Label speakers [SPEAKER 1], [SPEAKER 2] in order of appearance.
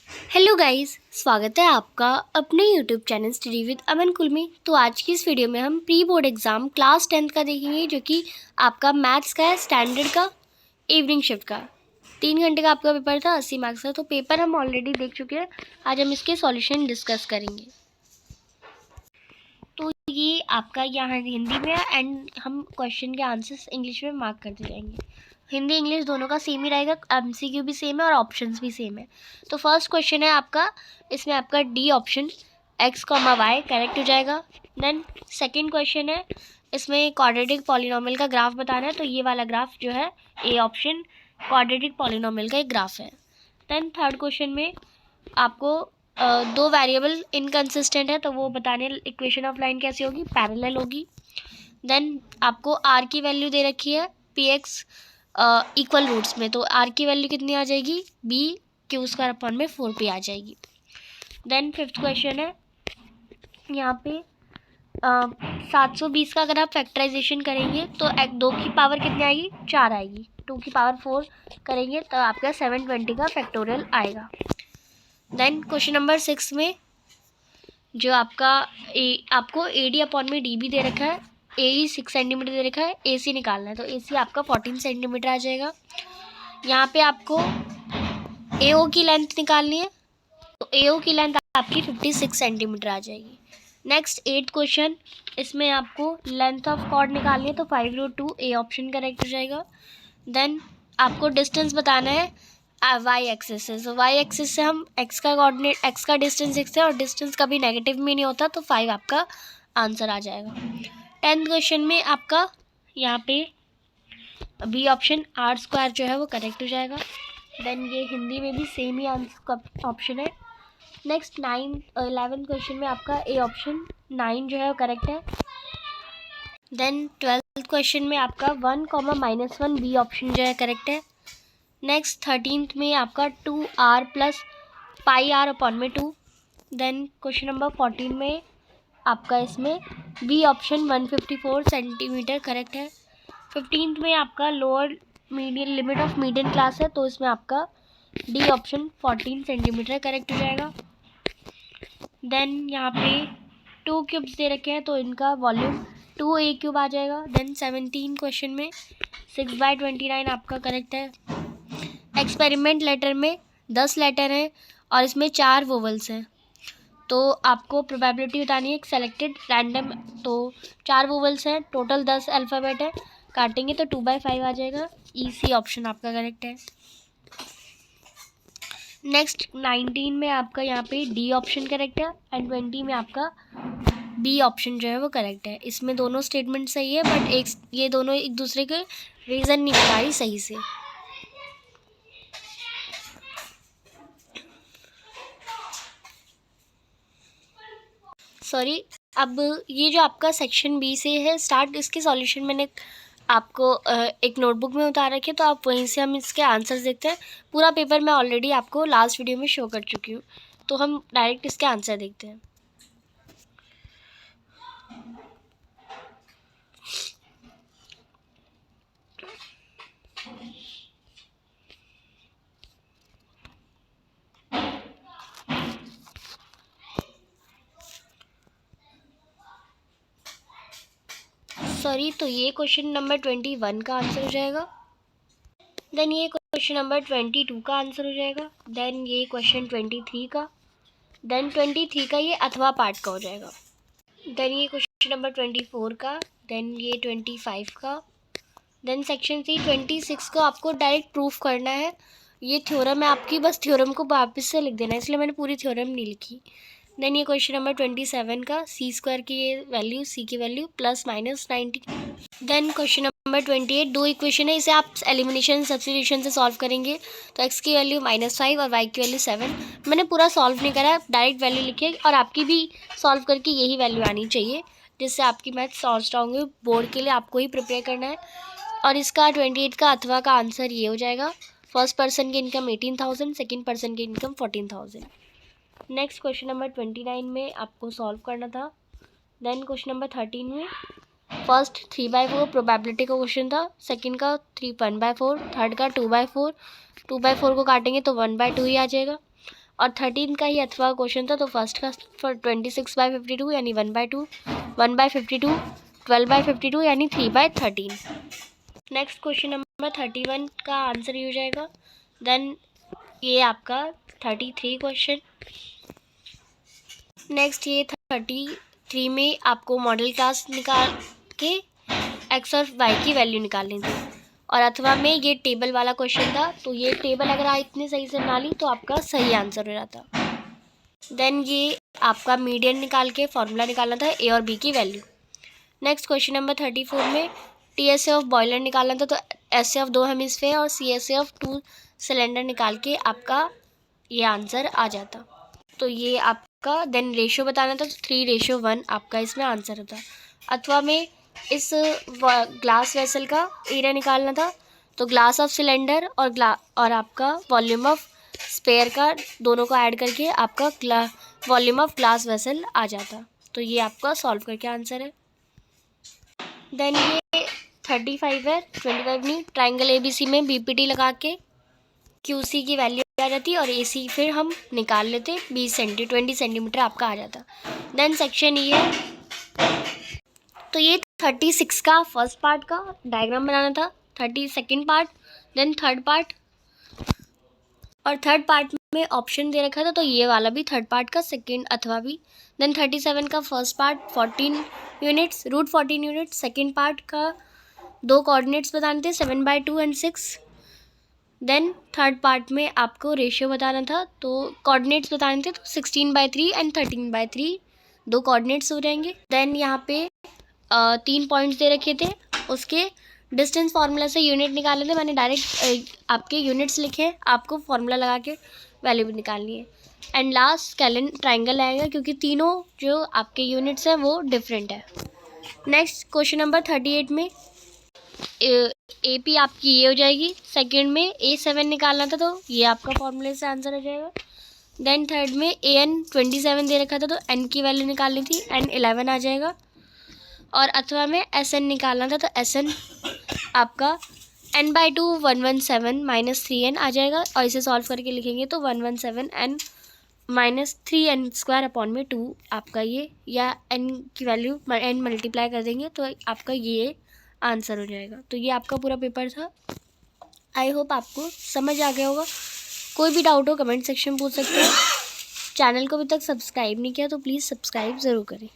[SPEAKER 1] Hello guys, स्वागत है आपका अपने यूट्यूब चैनल स्टडी विद अमन कुल में। तो आज की इस वीडियो में हम pre board exam class 10th का देखेंगे, जो कि आपका मैथ्स का है, स्टैंडर्ड का, इवनिंग शिफ्ट का। 3 घंटे का आपका पेपर था, 80 मार्क्स का। तो पेपर हम ऑलरेडी देख चुके हैं, आज हम इसके सॉल्यूशन डिस्कस करेंगे। तो ये आपका यहाँ हिंदी में है एंड हम क्वेश्चन के आंसर्स इंग्लिश में मार्क करते जाएंगे। हिंदी इंग्लिश दोनों का सेम ही रहेगा, एमसीक्यू भी सेम है और ऑप्शंस भी सेम है। तो फर्स्ट क्वेश्चन है आपका, इसमें आपका D option x, y correct हो जाएगा। देन सेकंड क्वेश्चन है, इसमें क्वाड्रेटिक पॉलिनॉमियल का ग्राफ बताना है, तो ये वाला ग्राफ जो है ए ऑप्शन क्वाड्रेटिक पॉलिनॉमियल का एक ग्राफ है। देन थर्ड क्वेश्चन में आपको दो वेरिएबल इनकंसिस्टेंट है, तो वो बताने इक्वेशन ऑफ लाइन कैसी होगी, पैरेलल होगी। देन आपको आर की वैल्यू दे रखी है पी एक्स इक्वल रूट्स में, तो आर की वैल्यू कितनी आ जाएगी, बी क्यू स्क्वायर अपॉन में 4p आ जाएगी। देन फिफ्थ क्वेश्चन है, यहाँ पे 720 का अगर आप फैक्टराइजेशन करेंगे तो 2 की पावर कितनी आएगी, 4 आएगी। 2 की पावर 4 करेंगे तो आपका 720 का फैक्टोरियल आएगा। देन क्वेश्चन नंबर 6 में जो आपका आपको ए डी अपॉन में डी भी दे रखा है, ए 6 सेंटीमीटर दे रखा है, ए सी निकालना है, तो ए सी आपका 14 सेंटीमीटर आ जाएगा। यहाँ पे आपको ए ओ की लेंथ निकालनी है, तो ए ओ की लेंथ आपकी 56 सेंटीमीटर आ जाएगी। नेक्स्ट 8th क्वेश्चन, इसमें आपको लेंथ ऑफ कॉर्ड निकालनी है, तो 5√2 ए ऑप्शन करेक्ट हो जाएगा। देन आपको डिस्टेंस बताना है वाई एक्सिस से, तो वाई एक्सिस से हम एक्स का कोऑर्डिनेट, एक्स का डिस्टेंस देखते हैं और डिस्टेंस कभी नेगेटिव में नहीं होता, तो 5 आपका आंसर आ जाएगा। 10th क्वेश्चन में आपका यहाँ पे बी ऑप्शन आर स्क्वायर जो है वो करेक्ट हो जाएगा। देन ये हिंदी में भी सेम ही आंसर का ऑप्शन है। नेक्स्ट 11th क्वेश्चन में आपका ए ऑप्शन 9 जो है वो करेक्ट है। देन 12th क्वेश्चन में आपका 1, -1 बी ऑप्शन जो है करेक्ट है। नेक्स्ट 13th में आपका 2r plus pi are upon में 2। देन क्वेश्चन नंबर 14 में आपका इसमें बी ऑप्शन 154 सेंटीमीटर करेक्ट है। 15th में आपका lower median limit of median class है, तो इसमें आपका डी ऑप्शन 14 सेंटीमीटर करेक्ट हो जाएगा। देन यहाँ पे 2 क्यूब्स दे रखे हैं, तो इनका वॉल्यूम 2a क्यूब आ जाएगा। देन 17 क्वेश्चन में 6/29 आपका करेक्ट है। एक्सपेरिमेंट लेटर में 10 लेटर हैं और इसमें 4 वोवल्स हैं, तो आपको प्रोबेबिलिटी बतानी है एक सेलेक्टेड रैंडम, तो 4 वोवल्स हैं, टोटल 10 अल्फ़ाबेट है, काटेंगे तो 2/5 आ जाएगा। सी ऑप्शन आपका करेक्ट है। नेक्स्ट 19 में आपका यहाँ पे डी ऑप्शन करेक्ट है एंड 20 में आपका बी ऑप्शन जो है वो करेक्ट है। इसमें दोनों स्टेटमेंट सही है, बट ये दोनों एक दूसरे के रीज़न नहीं बता रही सही से। सॉरी, अब ये जो आपका सेक्शन बी से है स्टार्ट, इसके सॉल्यूशन मैंने आपको एक नोटबुक में उतार रखे, तो आप वहीं से हम इसके आंसर्स देखते हैं। पूरा पेपर मैं ऑलरेडी आपको लास्ट वीडियो में शो कर चुकी हूँ, तो हम डायरेक्ट इसके आंसर देखते हैं। सॉरी, तो ये क्वेश्चन नंबर 21 का आंसर हो जाएगा। देन ये क्वेश्चन नंबर 22 का आंसर हो जाएगा। देन ये क्वेश्चन 23 का, देन 23 का ये अथवा पार्ट का हो जाएगा। देन ये क्वेश्चन नंबर 24 का, देन ये 25 का। देन सेक्शन सी 26 को आपको डायरेक्ट प्रूफ करना है। ये थ्योरम है आपकी, बस थ्योरम को वापस से लिख देना है, इसलिए मैंने पूरी थ्योरम नहीं लिखी। देन ये क्वेश्चन नंबर 27 का, सी स्क्वायर की ये वैल्यू, सी की value +-90। Then question number 28, 2 equation है, इसे आप एलिमिनेशन सब्स्टिट्यूशन से सॉल्व करेंगे, तो x की वैल्यू -5 और y की वैल्यू 7। मैंने पूरा सॉल्व नहीं करा, डायरेक्ट वैल्यू लिखिए, और आपकी भी सॉल्व करके यही वैल्यू आनी चाहिए, जिससे आपकी मैथ्स और स्ट्रॉन्ग होगी। बोर्ड के लिए आपको ही प्रिपेयर करना है। और इसका 28 का अथवा का आंसर ये हो जाएगा। फर्स्ट पर्सन की इनकम 18,000, सेकेंड पर्सन की इनकम 14,000। नेक्स्ट क्वेश्चन नंबर 29 में आपको सॉल्व करना था। देन क्वेश्चन नंबर 13 में फर्स्ट 3/4 प्रोबेबिलिटी का क्वेश्चन था, सेकंड का 1/4, थर्ड का 2/4। 2/4 को काटेंगे तो 1/2 ही आ जाएगा। और 13 का ही अथवा क्वेश्चन था, तो फर्स्ट का फॉर 26/52 यानी 1/2, 1/52, 12/52 यानी 3/13। नेक्स्ट क्वेश्चन नंबर 31 का आंसर ये हो जाएगा। देन ये आपका 33 क्वेश्चन। नेक्स्ट ये 33 में आपको मॉडल क्लास निकाल के एक्स और वाई की वैल्यू निकालनी थी, और अथवा में ये टेबल वाला क्वेश्चन था, तो ये टेबल अगर आप इतने सही से बना ली तो आपका सही आंसर हो जाता। देन ये आपका मीडियन निकाल के फॉर्मूला निकालना था ए और बी की वैल्यू। नेक्स्ट क्वेश्चन नंबर 34 में टीएसए ऑफ बॉयलर निकालना था, तो एसए ऑफ 2 हेमिस्फेयर और सीएसए ऑफ 2 सिलेंडर निकाल के आपका ये आंसर आ जाता। तो ये आपका देन रेशियो बताना था, तो 3:1 आपका इसमें आंसर होता। अथवा में इस ग्लास वेसल का एरिया निकालना था, तो ग्लास ऑफ सिलेंडर और आपका वॉल्यूम ऑफ स्पेयर का दोनों को ऐड करके आपका वॉल्यूम ऑफ ग्लास वेसल आ जाता। तो ये आपका सॉल्व करके आंसर है। देन ये 35 है, 25 नहीं, ट्राइंगल एबीसी में बीपीटी लगा के क्यूसी की वैल्यू आ जाती और एसी फिर हम निकाल लेते 20 सेंटीमीटर आपका आ जाता। देन सेक्शन ये है, तो ये 36 का फर्स्ट पार्ट का डायग्राम बनाना था, 32nd part, then third part, और थर्ड पार्ट में ऑप्शन दे रखा था, तो ये वाला भी थर्ड पार्ट का सेकंड अथवा भी। देन 37 का first part 14 units, root 14 units, second part का 2 कोऑर्डिनेट्स बताने थे 7/2 एंड 6। देन थर्ड पार्ट में आपको रेशियो बताना था, तो कोऑर्डिनेट्स बताने थे, तो 16/3 एंड 13/3 2 कोऑर्डिनेट्स हो जाएंगे। देन यहाँ पे 3 पॉइंट्स दे रखे थे, उसके डिस्टेंस फार्मूला से यूनिट निकाले थे, मैंने डायरेक्ट आपके यूनिट्स लिखे हैं, आपको फार्मूला लगा के वैल्यू भी निकालनी है। एंड लास्ट स्केलन ट्राइंगल आएगा, क्योंकि तीनों जो आपके यूनिट्स हैं वो डिफरेंट है। नेक्स्ट क्वेश्चन नंबर 38 में ए पी आपकी ये हो जाएगी, सेकंड में A7 निकालना था, तो ये आपका फॉर्मूले से आंसर आ जाएगा। देन थर्ड में AN 27 दे रखा था, तो N की वैल्यू निकालनी थी, N 11 आ जाएगा। और अथवा में SN निकालना था, तो SN आपका N/2 117 -3N आ जाएगा, और इसे सॉल्व करके लिखेंगे तो 117N -3N² आपका ये, या N की वैल्यू N मल्टीप्लाई कर देंगे तो आपका ये आंसर हो जाएगा। तो ये आपका पूरा पेपर था। आई होप आपको समझ आ गया होगा। कोई भी डाउट हो कमेंट सेक्शन में पूछ सकते हो। चैनल को अभी तक सब्सक्राइब नहीं किया तो प्लीज़ सब्सक्राइब ज़रूर करें।